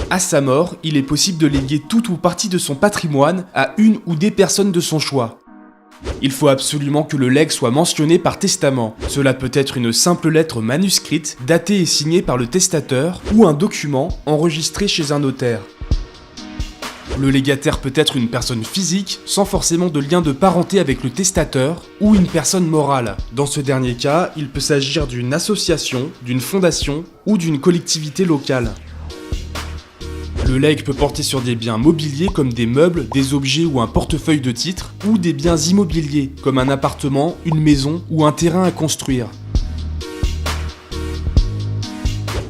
À sa mort, il est possible de léguer toute ou partie de son patrimoine à une ou des personnes de son choix. Il faut absolument que le legs soit mentionné par testament. Cela peut être une simple lettre manuscrite, datée et signée par le testateur, ou un document enregistré chez un notaire. Le légataire peut être une personne physique, sans forcément de lien de parenté avec le testateur, ou une personne morale. Dans ce dernier cas, il peut s'agir d'une association, d'une fondation, ou d'une collectivité locale. Le legs peut porter sur des biens mobiliers comme des meubles, des objets ou un portefeuille de titres, ou des biens immobiliers comme un appartement, une maison ou un terrain à construire.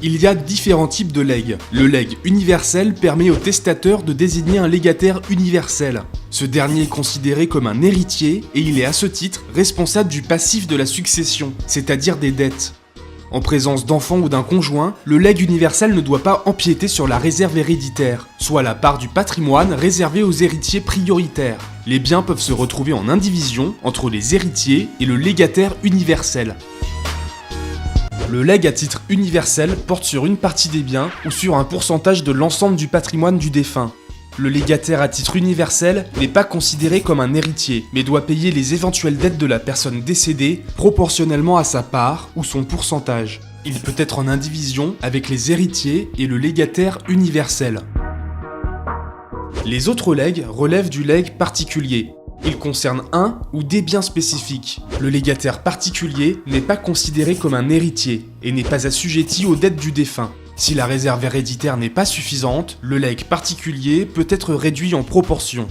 Il y a différents types de legs. Le legs universel permet au testateur de désigner un légataire universel. Ce dernier est considéré comme un héritier et il est à ce titre responsable du passif de la succession, c'est-à-dire des dettes. En présence d'enfants ou d'un conjoint, le legs universel ne doit pas empiéter sur la réserve héréditaire, soit la part du patrimoine réservée aux héritiers prioritaires. Les biens peuvent se retrouver en indivision entre les héritiers et le légataire universel. Le legs à titre universel porte sur une partie des biens ou sur un pourcentage de l'ensemble du patrimoine du défunt. Le légataire à titre universel n'est pas considéré comme un héritier, mais doit payer les éventuelles dettes de la personne décédée proportionnellement à sa part ou son pourcentage. Il peut être en indivision avec les héritiers et le légataire universel. Les autres legs relèvent du legs particulier. Ils concernent un ou des biens spécifiques. Le légataire particulier n'est pas considéré comme un héritier et n'est pas assujetti aux dettes du défunt. Si la réserve héréditaire n'est pas suffisante, le legs particulier peut être réduit en proportion.